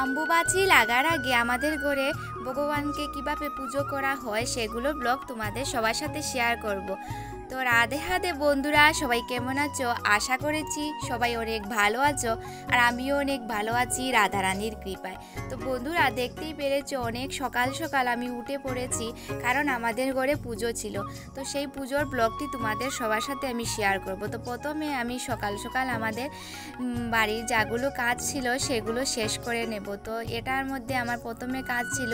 অম্বুবাচী লাগার আগে আমাদের ঘরে ভগবানকে কিভাবে পুজো করা হয় সেগুলো ব্লগ তোমাদের সবার সাথে শেয়ার করব। তো রাধে রাধে বন্ধুরা, সবাই কেমন আছো? আশা করেছি সবাই অনেক ভালো আছো, আর আমিও অনেক ভালো আছি রাধারানীর কৃপায়। তো বন্ধুরা, দেখতেই পেরেছো অনেক সকাল সকাল আমি উঠে পড়েছি, কারণ আমাদের ঘরে পুজো ছিল। তো সেই পুজোর ব্লগটি তোমাদের সবার সাথে আমি শেয়ার করব। তো প্রথমে আমি সকাল সকাল আমাদের বাড়ির যাগুলো কাজ ছিল সেগুলো শেষ করে নেব। তো এটার মধ্যে আমার প্রথমে কাজ ছিল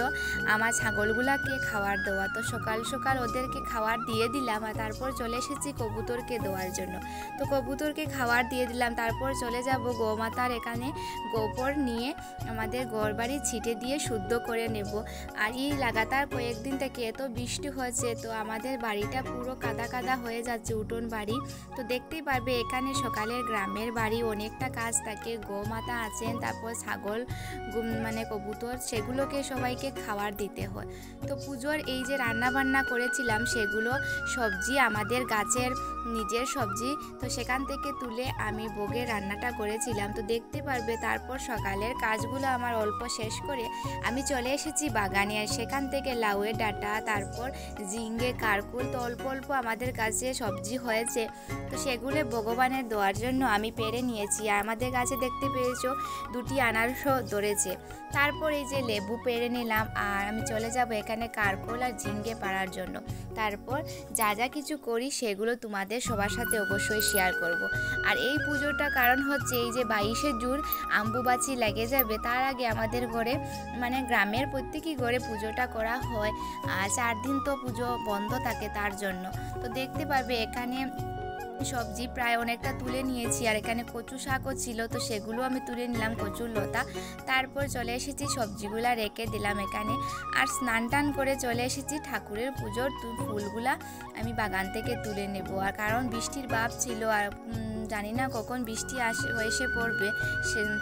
আমার ছাগলগুলাকে খাবার দেওয়া। তো সকাল সকাল ওদেরকে খাবার দিয়ে দিলাম, আর তারপর চলে এসেছি কবুতরকে দেওয়ার জন্য। তো কবুতরকে খাবার দিয়ে দিলাম, তারপর চলে যাব গোমাতার এখানে গোবর নিয়ে আমাদের ঘরবাড়ি ছিটে দিয়ে শুদ্ধ করে নেব। আর এই লাগাতার কয়েকদিন থেকে এত বৃষ্টি হয়েছে, তো আমাদের বাড়িটা পুরো কাদা কাদা হয়ে যাচ্ছে, উঠোন বাড়ি। তো দেখতেই পারবে এখানে সকালের গ্রামের বাড়ি অনেকটা কাজ থাকে, গোমাতা আছেন, তারপর ছাগল মানে কবুতর, সেগুলোকে সবাইকে খাবার দিতে হয়। তো পুজোর এই যে রান্না বান্না করেছিলাম সেগুলো সবজি আমাদের গাছের নিজের সবজি, তো সেখান থেকে তুলে আমি ভোগের রান্নাটা করেছিলাম। তো দেখতে পারবে তারপর সকালের কাজগুলো আমার অল্প শেষ করে আমি চলে এসেছি বাগানে, আর সেখান থেকে লাউয়ের ডাঁটা, তারপর ঝিঙ্গে, কারকুল, তো অল্প অল্প আমাদের কাছে সবজি হয়েছে, তো সেগুলো ভগবানের দেওয়ার জন্য আমি পেরে নিয়েছি। আর আমাদের গাছে দেখতে পেয়েছো দুটি আনারসও ধরেছে। তারপর এই যে লেবু পেরে নিলাম, আর আমি চলে যাব এখানে কারকুল আর ঝিঙ্গে পাড়ার জন্য। তারপর যা যা কিছু করি সেগুলো তোমাদের সবার সাথে অবশ্যই শেয়ার করব। আর এই পুজোটা কারণ হচ্ছে এই যে 22শে জুন অম্বুবাচী লেগে যাবে, তার আগে আমাদের ঘরে মানে গ্রামের প্রত্যেকই ঘরে পুজোটা করা হয়, আর 4 দিন তো পুজো বন্ধ থাকে তার জন্য। তো দেখতে পারবে এখানে সবজি প্রায় অনেকটা তুলে নিয়েছি, আর এখানে কচু শাকও ছিল, তো সেগুলো আমি তুলে নিলাম, কচুর লতা। তারপর চলে এসেছি সবজিগুলা রেখে দিলাম এখানে, আর স্নান টান করে চলে এসেছি ঠাকুরের পুজোর ফুলগুলা আমি বাগান থেকে তুলে নেব। আর কারণ বৃষ্টির ভাব ছিল, আর জানি না কখন বৃষ্টি এসে পড়বে,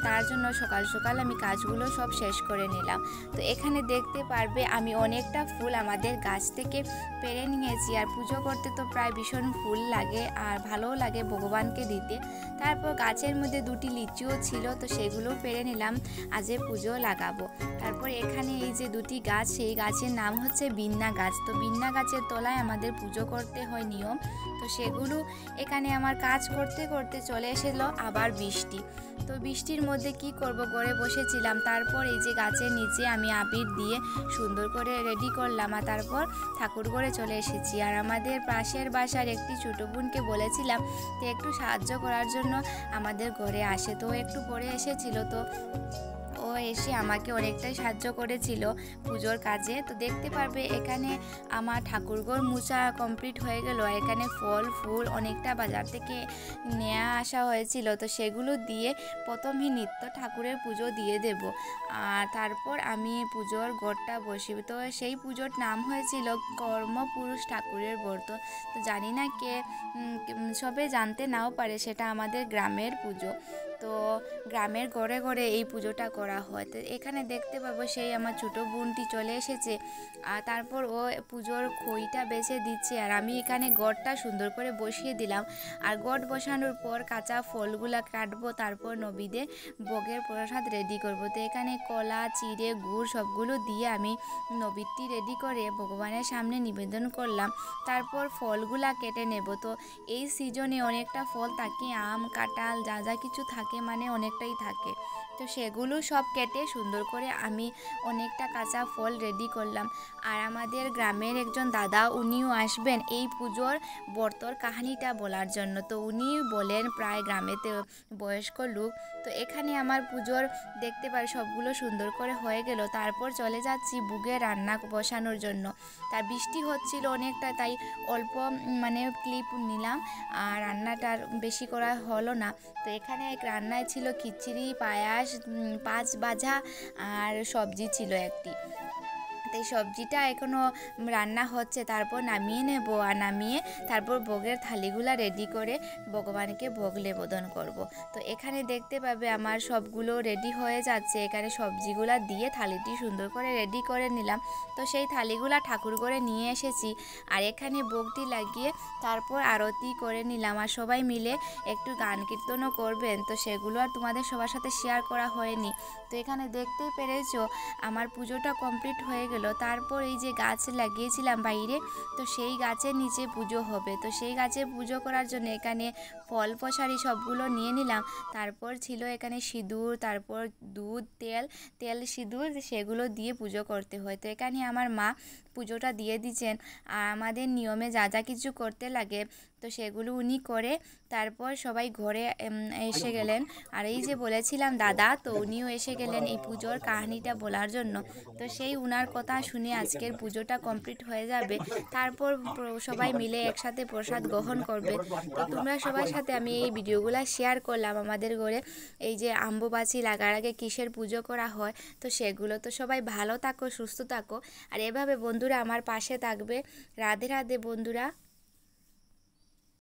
তার জন্য সকাল সকাল আমি কাজগুলো সব শেষ করে নিলাম। তো এখানে দেখতে পারবে আমি অনেকটা ফুল আমাদের গাছ থেকে পেরে নিয়েছি, আর পুজো করতে তো প্রায় ভীষণ ফুল লাগে, আর ভালোও লাগে ভগবানকে দিতে। তারপর গাছের মধ্যে দুটি লিচিও ছিল, তো সেগুলোও পেরে নিলাম, আজে পুজো লাগাবো। তারপর এখানে এই যে দুটি গাছ, সেই গাছের নাম হচ্ছে বিন্না গাছ। তো বিন্না গাছের তলায় আমাদের পুজো করতে হয় নিয়ম, তো সেগুলো এখানে আমার কাজ করতে করতে চলে এসেছিল আবার বৃষ্টি। তো বৃষ্টির মধ্যে কি করব, ঘরে বসেছিলাম। তারপর এই যে গাছের নিচে আমি আবির দিয়ে সুন্দর করে রেডি করলাম, আর তারপর ঠাকুর ঘরে চলে এসেছি। আর আমাদের পাশের বাসার একটি ছোটো বোনকে বলেছিলাম তো একটু সাহায্য করার জন্য আমাদের ঘরে আসে, তো একটু পরে এসেছিল, তো ও এসে আমাকে অনেকটাই সাহায্য করেছিল পুজোর কাজে। তো দেখতে পারবে এখানে আমার ঠাকুরঘর মুছা কমপ্লিট হয়ে গেল, আর এখানে ফল ফুল অনেকটা বাজার থেকে নেওয়া আসা হয়েছিল, তো সেগুলো দিয়ে প্রথমে নিত্য ঠাকুরের পুজো দিয়ে দেব, আর তারপর আমি পুজোর ঘরটা বসিব। তো সেই পুজোর নাম হয়েছিল কর্মপুরুষ ঠাকুরের ব্রত। তো জানি না কে সবে জানতে নাও পারে, সেটা আমাদের গ্রামের পুজো। তো গ্রামের ঘরে ঘরে এই পুজোটা করা হয়। তো এখানে দেখতে পাবো সেই আমার ছোটো বোনটি চলে এসেছে, আর তারপর ও পুজোর খইটা বেছে দিচ্ছে, আর আমি এখানে গড়টা সুন্দর করে বসিয়ে দিলাম। আর গড় বসানোর পর কাঁচা ফলগুলা কাটবো, তারপর নবীদের ভোগের প্রসাদ রেডি করব। তো এখানে কলা, চিড়ে, গুড় সবগুলো দিয়ে আমি নবীরটি রেডি করে ভগবানের সামনে নিবেদন করলাম। তারপর ফলগুলা কেটে নেব। তো এই সিজনে অনেকটা ফল থাকে, আম, কাঁঠাল, যা যা কিছু থাকে মানে অনেকটাই থাকে, তো সেগুলো সব কেটে সুন্দর করে আমি অনেকটা কাঁচা ফল রেডি করলাম। আর আমাদের গ্রামের একজন দাদা, উনিও আসবেন এই পুজোর ব্রতর কাহিনীটা বলার জন্য। তো উনি বলেন, প্রায় গ্রামেতে বয়স্ক লোক। তো এখানে আমার পুজোর দেখতে পাই সবগুলো সুন্দর করে হয়ে গেল। তারপর চলে যাচ্ছি বুগে রান্না বসানোর জন্য। তার বৃষ্টি হচ্ছিল অনেকটা, তাই অল্প মানে ক্লিপ নিলাম, আর রান্নাটা বেশি করা হলো না। তো এখানে রান্নায় ছিল খিচুড়ি, পায়াস, 5 ভাজা, আর সবজি ছিল একটি। তো এই সবজিটা এখনও রান্না হচ্ছে, তারপর নামিয়ে নেব, আর নামিয়ে তারপর ভোগের থালিগুলা রেডি করে ভগবানকে ভোগ নিবেদন করব। তো এখানে দেখতে পাবে আমার সবগুলো রেডি হয়ে যাচ্ছে, এখানে সবজিগুলা দিয়ে থালিটি সুন্দর করে রেডি করে নিলাম। তো সেই থালিগুলা ঠাকুর করে নিয়ে এসেছি, আর এখানে ভোগটি লাগিয়ে তারপর আরতি করে নিলাম। আর সবাই মিলে একটু গান কীর্তনও করবেন, তো সেগুলো আর তোমাদের সবার সাথে শেয়ার করা হয়নি। তো এখানে দেখতেই পেরেছো আমার পুজোটা কমপ্লিট হয়ে গেল। তারপর এই যে গাছ লাগিয়েছিলাম বাইরে, তো সেই গাছের নিচে পুজো হবে। তো সেই গাছে পুজো করার জন্য এখানে ফল প্রসারি সবগুলো নিয়ে নিলাম। তারপর ছিল এখানে সিঁদুর, তারপর দুধ, তেল সিঁদুর, সেগুলো দিয়ে পুজো করতে হয়। তো এখানে আমার মা পুজোটা দিয়ে দিচ্ছেন, আর আমাদের নিয়মে যা যা কিছু করতে লাগে তো সেগুলো উনি করে তারপর সবাই ঘরে এসে গেলেন। আর এই যে বলেছিলাম দাদা, তো উনিও এসে গেলেন এই পুজোর কাহিনীটা বলার জন্য। তো সেই উনার কথা শুনে আজকের পুজোটা কমপ্লিট হয়ে যাবে। তারপর সবাই মিলে একসাথে প্রসাদ গ্রহণ করবে। তো তোমরা সবার সাথে আমি এই ভিডিওগুলো শেয়ার করলাম আমাদের ঘরে এই যে অম্বুবাচী লাগার আগে কিসের পুজো করা হয় তো সেগুলো। তো সবাই ভালো থাকো, সুস্থ থাকো, আর এভাবে বন্ধুরা আমার পাশে থাকবে। রাধে রাধে বন্ধুরা।